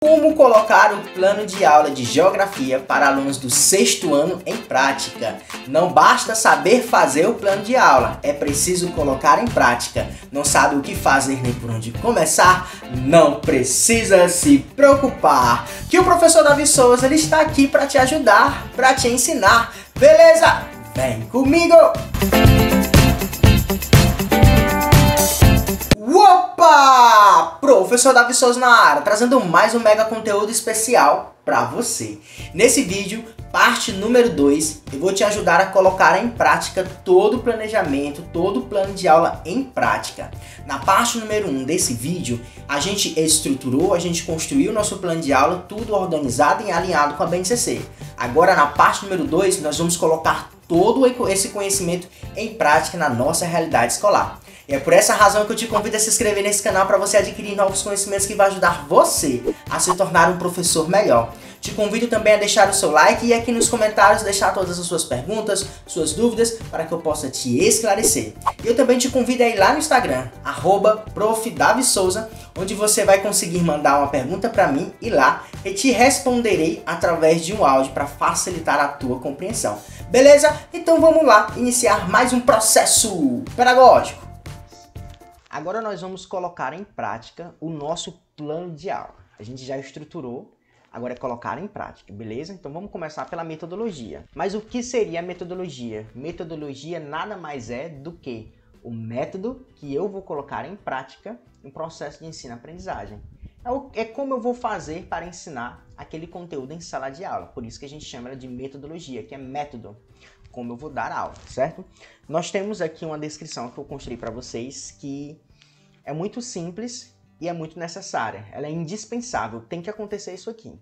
Como colocar o plano de aula de geografia para alunos do 6º ano em prática? Não basta saber fazer o plano de aula, é preciso colocar em prática. Não sabe o que fazer nem por onde começar? Não precisa se preocupar, que o professor Davi Souza ele está aqui para te ajudar, para te ensinar, beleza? Vem comigo! Opa! Professor Davi Souza na área, trazendo mais um mega conteúdo especial para você. Nesse vídeo, parte número 2, eu vou te ajudar a colocar em prática todo o planejamento, todo o plano de aula em prática. Na parte número 1 desse vídeo, a gente estruturou, a gente construiu o nosso plano de aula, tudo organizado e alinhado com a BNCC. Agora, na parte número 2, nós vamos colocar todo esse conhecimento em prática na nossa realidade escolar. E é por essa razão que eu te convido a se inscrever nesse canal para você adquirir novos conhecimentos que vai ajudar você a se tornar um professor melhor. Te convido também a deixar o seu like e aqui nos comentários deixar todas as suas perguntas, suas dúvidas, para que eu possa te esclarecer. E eu também te convido a ir lá no Instagram, @profdavsouza, onde você vai conseguir mandar uma pergunta para mim e lá eu te responderei através de um áudio para facilitar a tua compreensão. Beleza? Então vamos lá iniciar mais um processo pedagógico. Agora nós vamos colocar em prática o nosso plano de aula. A gente já estruturou, agora é colocar em prática, beleza? Então vamos começar pela metodologia. Mas o que seria a metodologia? Metodologia nada mais é do que o método que eu vou colocar em prática no processo de ensino-aprendizagem. É como eu vou fazer para ensinar aquele conteúdo em sala de aula. Por isso que a gente chama ela de metodologia, que é método. Como eu vou dar aula, certo? Nós temos aqui uma descrição que eu construí para vocês que é muito simples e é muito necessária. Ela é indispensável, tem que acontecer isso aqui.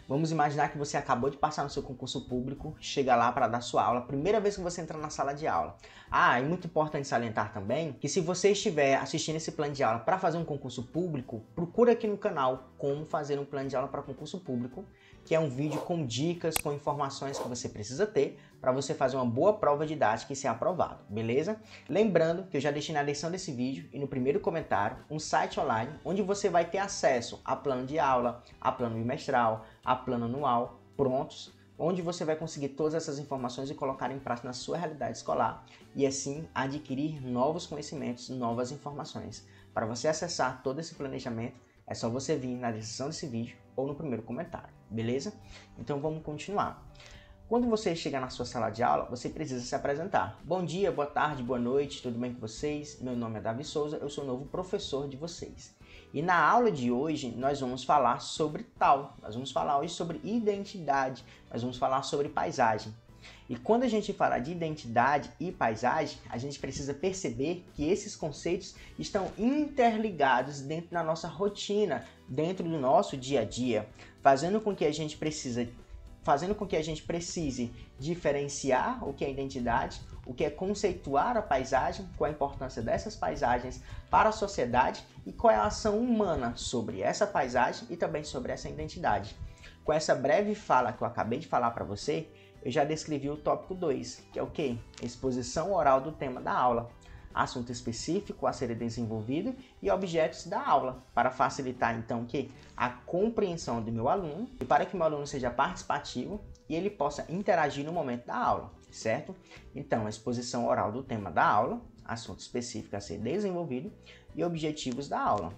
Vamos imaginar que você acabou de passar no seu concurso público, chega lá para dar sua aula, primeira vez que você entra na sala de aula. É muito importante salientar também que se você estiver assistindo esse plano de aula para fazer um concurso público, procura aqui no canal como fazer um plano de aula para concurso público, que é um vídeo com dicas, com informações que você precisa ter para você fazer uma boa prova didática e ser aprovado, beleza? Lembrando que eu já deixei na descrição desse vídeo e no primeiro comentário um site online onde você vai ter acesso a plano de aula, a plano bimestral, a plano anual, prontos, onde você vai conseguir todas essas informações e colocar em prática na sua realidade escolar e assim adquirir novos conhecimentos, novas informações. Para você acessar todo esse planejamento, é só você vir na descrição desse vídeo ou no primeiro comentário, beleza? Então vamos continuar. Quando você chegar na sua sala de aula, você precisa se apresentar. Bom dia, boa tarde, boa noite, tudo bem com vocês? Meu nome é Davi Souza, eu sou o novo professor de vocês. E na aula de hoje nós vamos falar sobre nós vamos falar hoje sobre identidade, nós vamos falar sobre paisagem. E quando a gente fala de identidade e paisagem, a gente precisa perceber que esses conceitos estão interligados dentro da nossa rotina, dentro do nosso dia a dia, fazendo com que a gente precise diferenciar o que é identidade, o que é conceituar a paisagem, qual a importância dessas paisagens para a sociedade e qual é a ação humana sobre essa paisagem e também sobre essa identidade. Com essa breve fala que eu acabei de falar para você, eu já descrevi o tópico 2, que é o quê? Exposição oral do tema da aula, assunto específico a ser desenvolvido e objetos da aula, para facilitar então o quê? A compreensão do meu aluno e para que o meu aluno seja participativo e ele possa interagir no momento da aula, certo? Então, exposição oral do tema da aula, assunto específico a ser desenvolvido e objetivos da aula.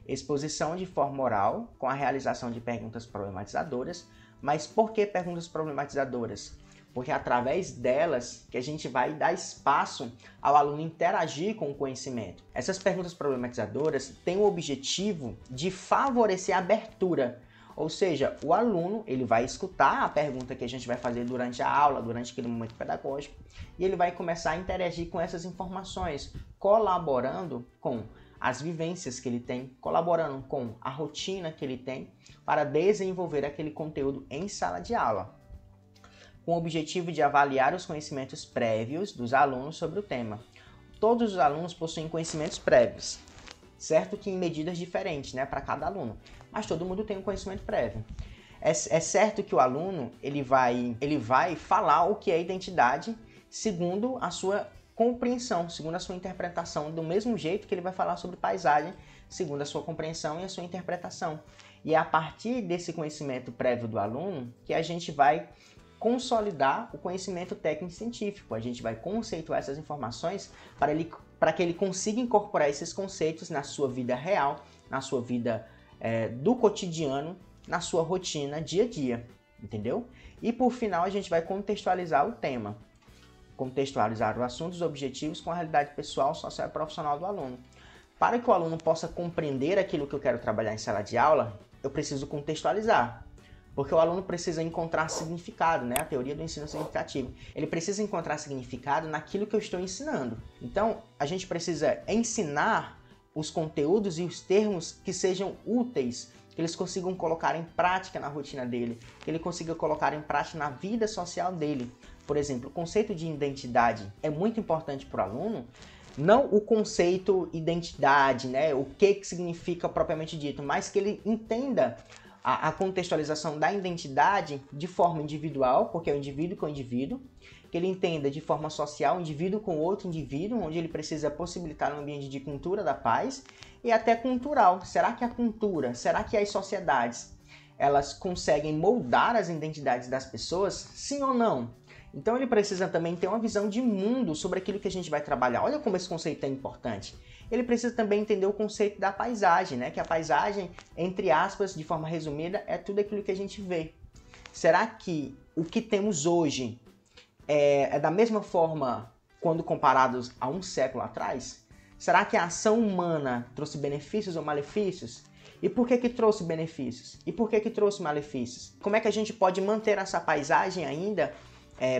Exposição de forma oral com a realização de perguntas problematizadoras. Mas por que perguntas problematizadoras? Porque é através delas que a gente vai dar espaço ao aluno interagir com o conhecimento. Essas perguntas problematizadoras têm o objetivo de favorecer a abertura. Ou seja, o aluno ele vai escutar a pergunta que a gente vai fazer durante a aula, durante aquele momento pedagógico, e ele vai começar a interagir com essas informações, colaborando com as vivências que ele tem, colaborando com a rotina que ele tem para desenvolver aquele conteúdo em sala de aula, com o objetivo de avaliar os conhecimentos prévios dos alunos sobre o tema. Todos os alunos possuem conhecimentos prévios, certo que em medidas diferentes, né, para cada aluno, mas todo mundo tem um conhecimento prévio. É certo que o aluno ele vai falar o que é identidade segundo a sua compreensão, segundo a sua interpretação, do mesmo jeito que ele vai falar sobre paisagem, segundo a sua compreensão e a sua interpretação. E é a partir desse conhecimento prévio do aluno que a gente vai consolidar o conhecimento técnico-científico. A gente vai conceituar essas informações para que ele consiga incorporar esses conceitos na sua vida real, na sua vida do cotidiano, na sua rotina dia a dia, entendeu? E por final a gente vai contextualizar o tema, contextualizar o assunto, os objetivos com a realidade pessoal, social e profissional do aluno. Para que o aluno possa compreender aquilo que eu quero trabalhar em sala de aula, eu preciso contextualizar. Porque o aluno precisa encontrar significado, né? A teoria do ensino significativo. Ele precisa encontrar significado naquilo que eu estou ensinando. Então, a gente precisa ensinar os conteúdos e os termos que sejam úteis, que eles consigam colocar em prática na rotina dele, que ele consiga colocar em prática na vida social dele. Por exemplo, o conceito de identidade é muito importante para o aluno, não o conceito identidade, né? O que significa propriamente dito, mas que ele entenda a contextualização da identidade de forma individual, porque é o indivíduo com o indivíduo, que ele entenda de forma social, indivíduo com outro indivíduo, onde ele precisa possibilitar um ambiente de cultura da paz, e até cultural. Será que a cultura, será que as sociedades, elas conseguem moldar as identidades das pessoas? Sim ou não? Então ele precisa também ter uma visão de mundo sobre aquilo que a gente vai trabalhar. Olha como esse conceito é importante. Ele precisa também entender o conceito da paisagem, né? Que a paisagem, entre aspas, de forma resumida, é tudo aquilo que a gente vê. Será que o que temos hoje é da mesma forma quando comparados a um século atrás? Será que a ação humana trouxe benefícios ou malefícios? E por que trouxe benefícios? E por que trouxe malefícios? Como é que a gente pode manter essa paisagem ainda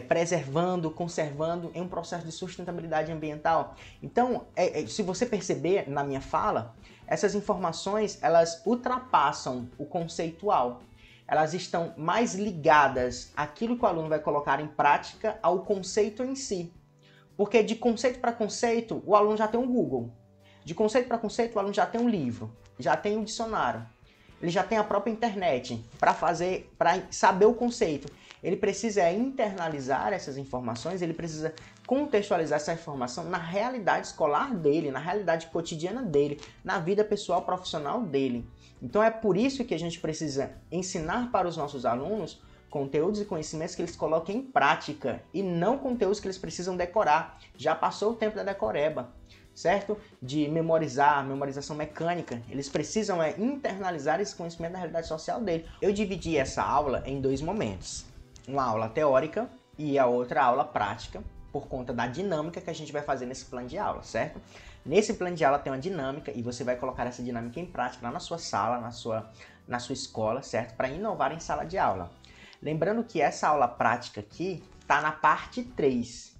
preservando, conservando em um processo de sustentabilidade ambiental? Então, se você perceber na minha fala, essas informações, elas ultrapassam o conceitual. Elas estão mais ligadas àquilo que o aluno vai colocar em prática ao conceito em si. Porque de conceito para conceito, o aluno já tem um Google. De conceito para conceito, o aluno já tem um livro, já tem um dicionário. Ele já tem a própria internet para saber o conceito. Ele precisa internalizar essas informações, ele precisa contextualizar essa informação na realidade escolar dele, na realidade cotidiana dele, na vida pessoal profissional dele. Então é por isso que a gente precisa ensinar para os nossos alunos conteúdos e conhecimentos que eles coloquem em prática e não conteúdos que eles precisam decorar. Já passou o tempo da decoreba, certo? De memorização mecânica. Eles precisam internalizar esse conhecimento da realidade social dele. Eu dividi essa aula em dois momentos. Uma aula teórica e a outra aula prática, por conta da dinâmica que a gente vai fazer nesse plano de aula, certo? Nesse plano de aula tem uma dinâmica e você vai colocar essa dinâmica em prática lá na sua sala, na sua escola, certo? Para inovar em sala de aula. Lembrando que essa aula prática aqui está na parte 3.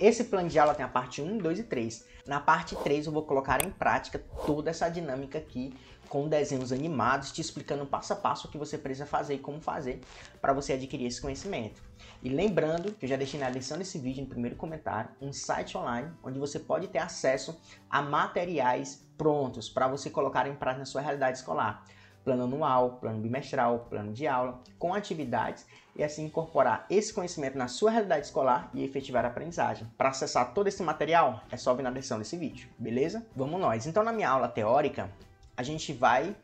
Esse plano de aula tem a parte 1, 2 e 3. Na parte 3 eu vou colocar em prática toda essa dinâmica aqui, com desenhos animados, te explicando passo a passo o que você precisa fazer e como fazer para você adquirir esse conhecimento. E lembrando que eu já deixei na descrição desse vídeo, no primeiro comentário, um site online onde você pode ter acesso a materiais prontos para você colocar em prática na sua realidade escolar. Plano anual, plano bimestral, plano de aula, com atividades e assim incorporar esse conhecimento na sua realidade escolar e efetivar a aprendizagem. Para acessar todo esse material, é só vir na descrição desse vídeo, beleza? Vamos nós. Então na minha aula teórica, a gente vai...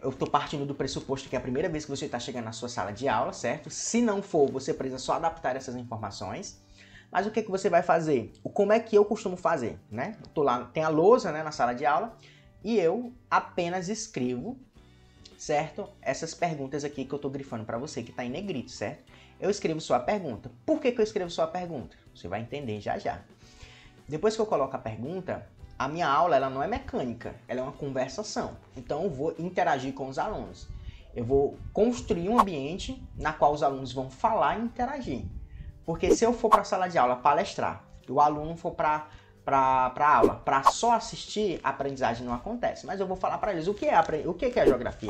eu estou partindo do pressuposto que é a primeira vez que você está chegando na sua sala de aula, certo? Se não for, você precisa só adaptar essas informações. Mas o que você vai fazer? Como é que eu costumo fazer, né? Eu tô lá, tem a lousa, né, na sala de aula e eu apenas escrevo, certo? Essas perguntas aqui que eu estou grifando para você, que está em negrito, certo? Eu escrevo sua pergunta. Por que eu escrevo sua pergunta? Você vai entender já já. Depois que eu coloco a pergunta, a minha aula ela não é mecânica, ela é uma conversação. Então eu vou interagir com os alunos. Eu vou construir um ambiente na qual os alunos vão falar e interagir. Porque se eu for para a sala de aula palestrar, e o aluno for para a aula, para só assistir, a aprendizagem não acontece. Mas eu vou falar para eles o que é a geografia.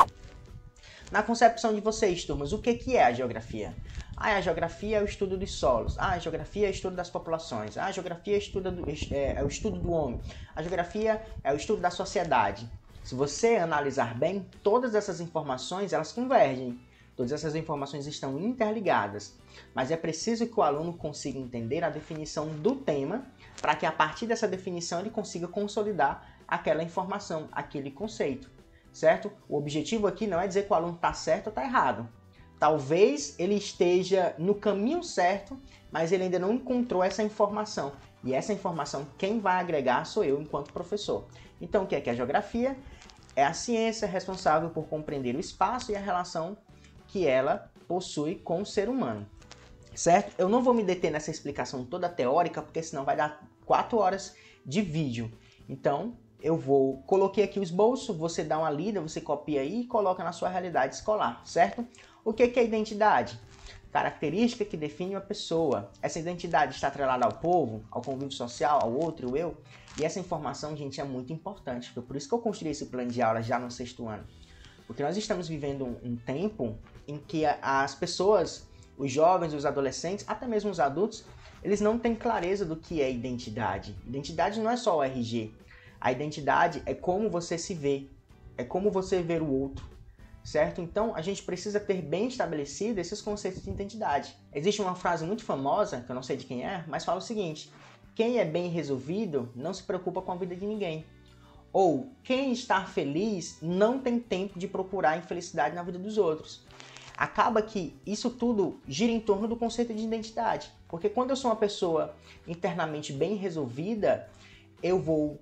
Na concepção de vocês, turmas, o que é a geografia? A geografia é o estudo dos solos. A geografia é o estudo das populações. A geografia é o estudo do homem. A geografia é o estudo da sociedade. Se você analisar bem, todas essas informações, elas convergem. Todas essas informações estão interligadas. Mas é preciso que o aluno consiga entender a definição do tema, para que a partir dessa definição ele consiga consolidar aquela informação, aquele conceito. certo? O objetivo aqui não é dizer que o aluno está certo ou está errado. Talvez ele esteja no caminho certo, mas ele ainda não encontrou essa informação. E essa informação, quem vai agregar sou eu, enquanto professor. Então, o que é a geografia? É a ciência responsável por compreender o espaço e a relação que ela possui com o ser humano. Certo? Eu não vou me deter nessa explicação toda teórica, porque senão vai dar 4 horas de vídeo. Então, coloquei aqui o esboço, você dá uma lida, você copia aí e coloca na sua realidade escolar, certo? O que é identidade? Característica que define uma pessoa. Essa identidade está atrelada ao povo, ao convívio social, ao outro, o eu. E essa informação, gente, é muito importante. Foi por isso que eu construí esse plano de aula já no 6º ano. Porque nós estamos vivendo um tempo em que as pessoas, os jovens, os adolescentes, até mesmo os adultos, eles não têm clareza do que é identidade. Identidade não é só o RG. A identidade é como você se vê, é como você vê o outro, certo? Então, a gente precisa ter bem estabelecido esses conceitos de identidade. Existe uma frase muito famosa, que eu não sei de quem é, mas fala o seguinte: quem é bem resolvido não se preocupa com a vida de ninguém. Ou, quem está feliz não tem tempo de procurar infelicidade na vida dos outros. Acaba que isso tudo gira em torno do conceito de identidade. Porque quando eu sou uma pessoa internamente bem resolvida, eu vou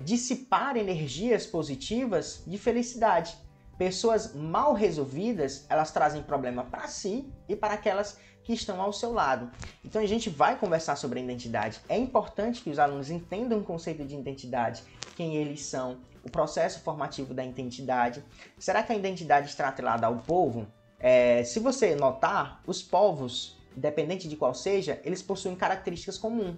dissipar energias positivas de felicidade. Pessoas mal resolvidas, elas trazem problema para si e para aquelas que estão ao seu lado. Então a gente vai conversar sobre a identidade. É importante que os alunos entendam o conceito de identidade, quem eles são, o processo formativo da identidade. Será que a identidade está atrelada ao povo? Se você notar, os povos, independente de qual seja, eles possuem características comuns.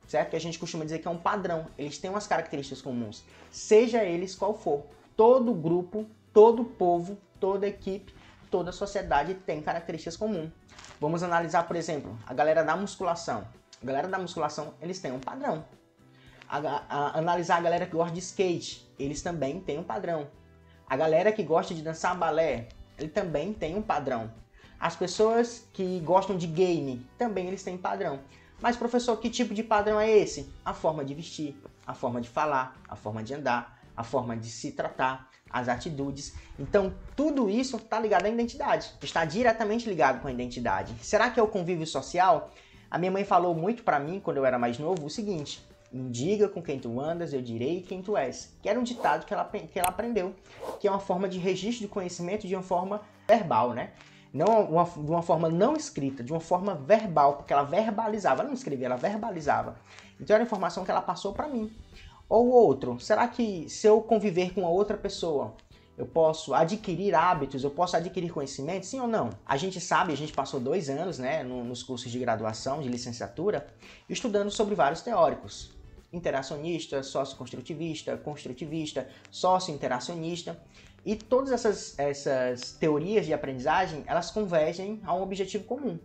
Certo? Que a gente costuma dizer que é um padrão. Eles têm umas características comuns. Seja eles qual for. Todo grupo, todo povo, toda equipe, toda sociedade tem características comuns. Vamos analisar, por exemplo, a galera da musculação. A galera da musculação, eles têm um padrão. Analisar a galera que gosta de skate. Eles também têm um padrão. A galera que gosta de dançar balé, ele também tem um padrão. As pessoas que gostam de game, também eles têm padrão. Mas, professor, que tipo de padrão é esse? A forma de vestir, a forma de falar, a forma de andar, a forma de se tratar, as atitudes. Então, tudo isso está ligado à identidade. Está diretamente ligado com a identidade. Será que é o convívio social? A minha mãe falou muito para mim, quando eu era mais novo, o seguinte: me diga com quem tu andas, eu direi quem tu és. Que era um ditado que ela aprendeu, que é uma forma de registro de conhecimento de uma forma verbal, né? Não de uma forma não escrita, de uma forma verbal, porque ela verbalizava, ela não escrevia, ela verbalizava. Então era a informação que ela passou para mim. Ou outro, será que se eu conviver com a outra pessoa, eu posso adquirir hábitos, eu posso adquirir conhecimento, sim ou não? A gente sabe, a gente passou 2 anos, né, nos cursos de graduação, de licenciatura, estudando sobre vários teóricos. Interacionista, socioconstrutivista, construtivista, socio-interacionista. E todas essas teorias de aprendizagem, elas convergem a um objetivo comum,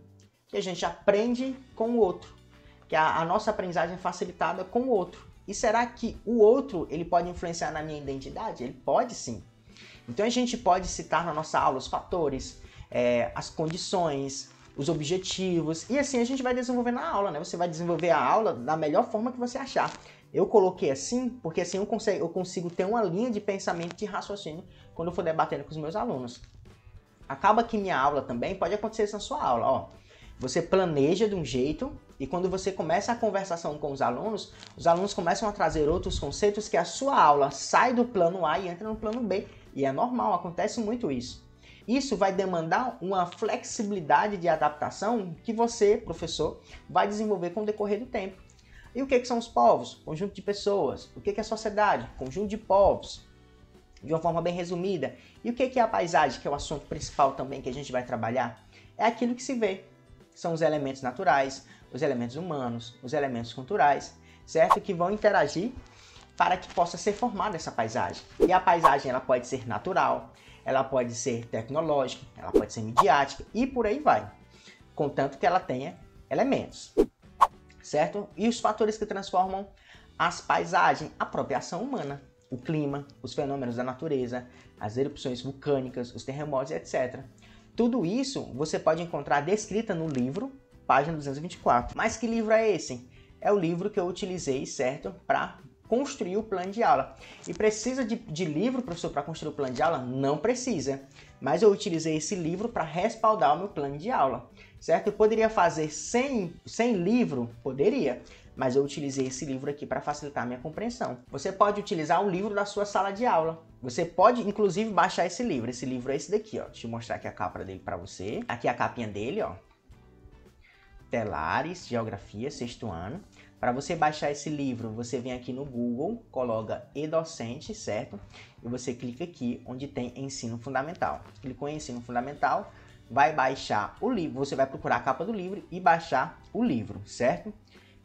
que a gente aprende com o outro, que a nossa aprendizagem é facilitada com o outro. E será que o outro ele pode influenciar na minha identidade? Ele pode sim. Então a gente pode citar na nossa aula os fatores, as condições, os objetivos, e assim a gente vai desenvolver na aula, né? Você vai desenvolver a aula da melhor forma que você achar. Eu coloquei assim, porque assim eu consigo ter uma linha de pensamento, de raciocínio, quando eu for debatendo com os meus alunos. Acaba que minha aula também pode acontecer isso na sua aula, ó. Você planeja de um jeito, e quando você começa a conversação com os alunos começam a trazer outros conceitos que a sua aula sai do plano A e entra no plano B. E é normal, acontece muito isso. Isso vai demandar uma flexibilidade de adaptação que você, professor, vai desenvolver com o decorrer do tempo. E o que são os povos? Conjunto de pessoas. O que é a sociedade? Conjunto de povos. De uma forma bem resumida. E o que é a paisagem, que é o assunto principal também que a gente vai trabalhar? É aquilo que se vê. São os elementos naturais, os elementos humanos, os elementos culturais, certo? Que vão interagir para que possa ser formada essa paisagem. E a paisagem ela pode ser natural, ela pode ser tecnológica, ela pode ser midiática e por aí vai. Contanto que ela tenha elementos, certo? E os fatores que transformam as paisagens, a própria ação humana, o clima, os fenômenos da natureza, as erupções vulcânicas, os terremotos, etc. Tudo isso você pode encontrar descrita no livro, página 224. Mas que livro é esse? É o livro que eu utilizei, certo? Para construir o plano de aula. E precisa de livro, professor, para construir o plano de aula? Não precisa. Mas eu utilizei esse livro para respaldar o meu plano de aula, certo? Eu poderia fazer sem livro? Poderia. Mas eu utilizei esse livro aqui para facilitar a minha compreensão. Você pode utilizar o livro da sua sala de aula. Você pode, inclusive, baixar esse livro. Esse livro é esse daqui, ó. Deixa eu mostrar aqui a capa dele para você. Aqui a capinha dele, ó. Telares, Geografia, 6º ano. Para você baixar esse livro, você vem aqui no Google, coloca e-docente, certo? E você clica aqui onde tem Ensino Fundamental. Clicou em Ensino Fundamental, vai baixar o livro. Você vai procurar a capa do livro e baixar o livro, certo?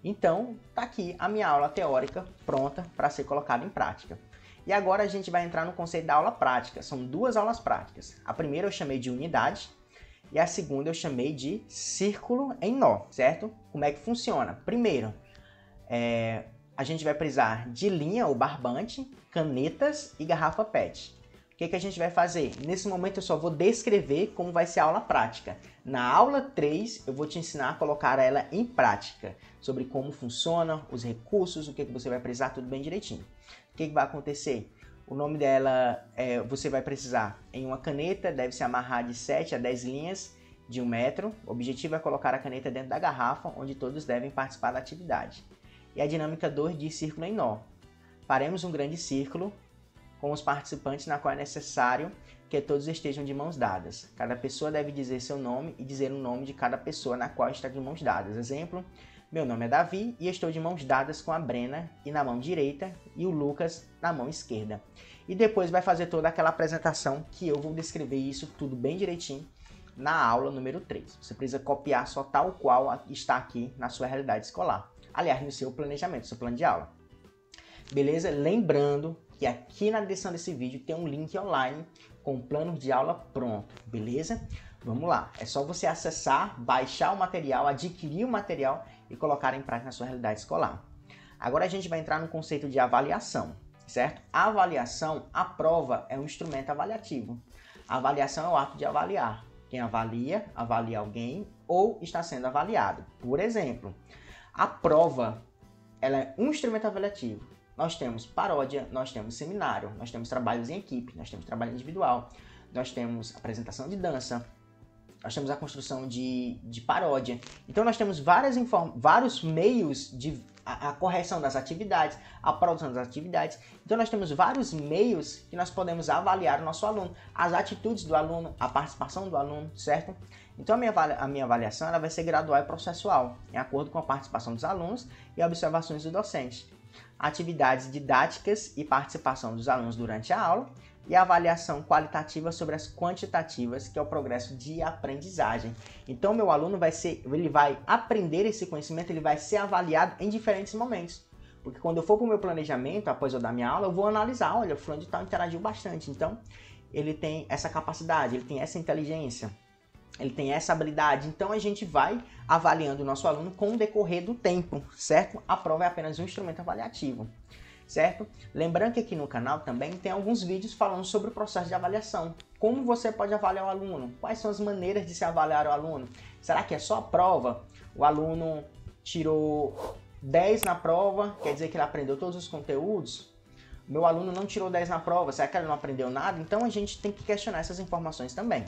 Então, tá aqui a minha aula teórica pronta para ser colocada em prática. E agora a gente vai entrar no conceito da aula prática. São 2 aulas práticas. A primeira eu chamei de unidade e a segunda eu chamei de círculo em nó, certo? Como é que funciona? Primeiro, a gente vai precisar de linha ou barbante, canetas e garrafa PET. O que a gente vai fazer? Nesse momento eu só vou descrever como vai ser a aula prática. Na aula 3 eu vou te ensinar a colocar ela em prática, sobre como funciona, os recursos, o que você vai precisar, tudo bem direitinho. O que vai acontecer? O nome dela, você vai precisar em uma caneta, deve se amarrar de 7 a 10 linhas de 1 metro. O objetivo é colocar a caneta dentro da garrafa, onde todos devem participar da atividade. E a dinâmica 2 de círculo em nó. Faremos um grande círculo com os participantes na qual é necessário que todos estejam de mãos dadas. Cada pessoa deve dizer seu nome e dizer o nome de cada pessoa na qual está de mãos dadas. Exemplo, meu nome é Davi e estou de mãos dadas com a Brena e na mão direita e o Lucas na mão esquerda. E depois vai fazer toda aquela apresentação que eu vou descrever isso tudo bem direitinho na aula número 3. Você precisa copiar só tal qual está aqui na sua realidade escolar. Aliás, no seu planejamento, no seu plano de aula. Beleza? Lembrando que aqui na descrição desse vídeo tem um link online com o plano de aula pronto, beleza? Vamos lá, é só você acessar, baixar o material, adquirir o material e colocar em prática na sua realidade escolar. Agora a gente vai entrar no conceito de avaliação, certo? A avaliação, a prova é um instrumento avaliativo. A avaliação é o ato de avaliar. Quem avalia, avalia alguém ou está sendo avaliado. Por exemplo, a prova, ela é um instrumento avaliativo. Nós temos paródia, nós temos seminário, nós temos trabalhos em equipe, nós temos trabalho individual, nós temos apresentação de dança, nós temos a construção de paródia. Então nós temos vários meios de a correção das atividades, a produção das atividades. Então nós temos vários meios que nós podemos avaliar o nosso aluno, as atitudes do aluno, a participação do aluno, certo? Então a minha avaliação ela vai ser gradual e processual, em acordo com a participação dos alunos e observações do docente. Atividades didáticas e participação dos alunos durante a aula e a avaliação qualitativa sobre as quantitativas, que é o progresso de aprendizagem. Então, meu aluno ele vai aprender esse conhecimento, ele vai ser avaliado em diferentes momentos. Porque quando eu for para o meu planejamento, após eu dar minha aula, eu vou analisar, olha, o fulano de tal interagiu bastante, então ele tem essa capacidade, ele tem essa inteligência, ele tem essa habilidade, então a gente vai avaliando o nosso aluno com o decorrer do tempo, certo? A prova é apenas um instrumento avaliativo, certo? Lembrando que aqui no canal também tem alguns vídeos falando sobre o processo de avaliação. Como você pode avaliar o aluno? Quais são as maneiras de se avaliar o aluno? Será que é só a prova? O aluno tirou 10 na prova, quer dizer que ele aprendeu todos os conteúdos? Meu aluno não tirou 10 na prova, será que ele não aprendeu nada? Então a gente tem que questionar essas informações também.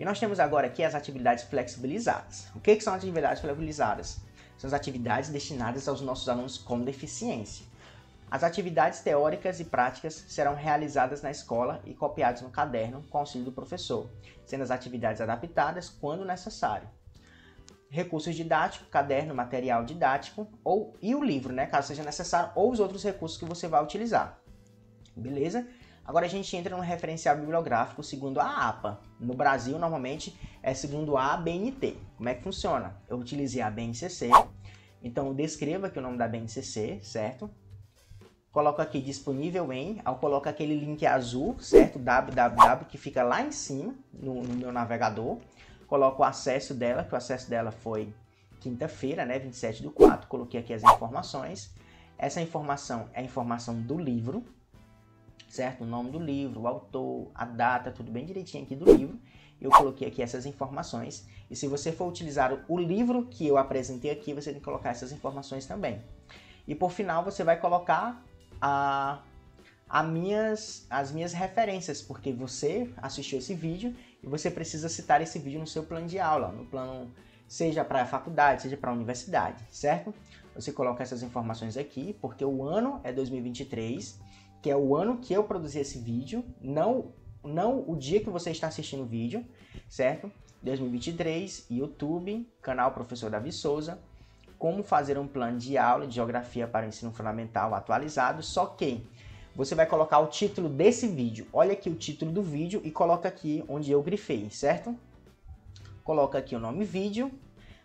E nós temos agora aqui as atividades flexibilizadas. O que são atividades flexibilizadas? São as atividades destinadas aos nossos alunos com deficiência. As atividades teóricas e práticas serão realizadas na escola e copiadas no caderno com auxílio do professor, sendo as atividades adaptadas quando necessário. Recursos didáticos, caderno, material didático e o livro, né, caso seja necessário, ou os outros recursos que você vai utilizar. Beleza? Agora a gente entra no referencial bibliográfico segundo a APA. No Brasil, normalmente, é segundo a ABNT. Como é que funciona? Eu utilizei a BNCC, então eu descrevo aqui o nome da BNCC, certo? Coloco aqui disponível em, eu coloco aquele link azul, certo? www, que fica lá em cima, no meu navegador. Coloco o acesso dela, que o acesso dela foi quinta-feira, né, 27/4. Coloquei aqui as informações. Essa informação é a informação do livro, certo? O nome do livro, o autor, a data, tudo bem direitinho aqui do livro. Eu coloquei aqui essas informações. E se você for utilizar o livro que eu apresentei aqui, você tem que colocar essas informações também. E por final você vai colocar as minhas referências, porque você assistiu esse vídeo e você precisa citar esse vídeo no seu plano de aula, no plano, seja para a faculdade, seja para a universidade, certo? Você coloca essas informações aqui, porque o ano é 2023, que é o ano que eu produzi esse vídeo, não o dia que você está assistindo o vídeo, certo? 2023, YouTube, canal Professor Davi Souza, como fazer um plano de aula de geografia para o ensino fundamental atualizado, só que você vai colocar o título desse vídeo. Olha aqui o título do vídeo e coloca aqui onde eu grifei, certo? Coloca aqui o nome vídeo,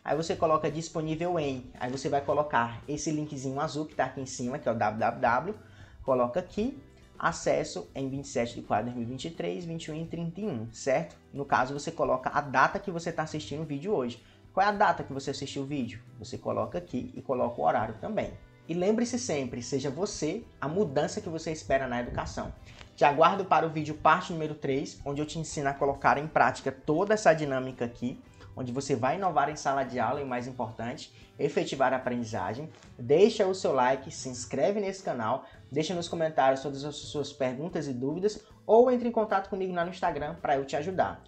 aí você coloca disponível em, aí você vai colocar esse linkzinho azul que está aqui em cima, que é o www, coloca aqui, acesso em 27 de 4 de 2023, 21 e 31, certo? No caso, você coloca a data que você está assistindo o vídeo hoje. Qual é a data que você assistiu o vídeo? Você coloca aqui e coloca o horário também. E lembre-se sempre, seja você a mudança que você espera na educação. Te aguardo para o vídeo parte número 3, onde eu te ensino a colocar em prática toda essa dinâmica aqui, onde você vai inovar em sala de aula e, mais importante, efetivar a aprendizagem. Deixa o seu like, se inscreve nesse canal, deixa nos comentários todas as suas perguntas e dúvidas ou entre em contato comigo lá no Instagram para eu te ajudar,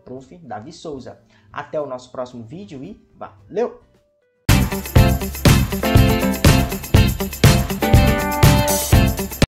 @Prof. Davi Souza. Até o nosso próximo vídeo e valeu!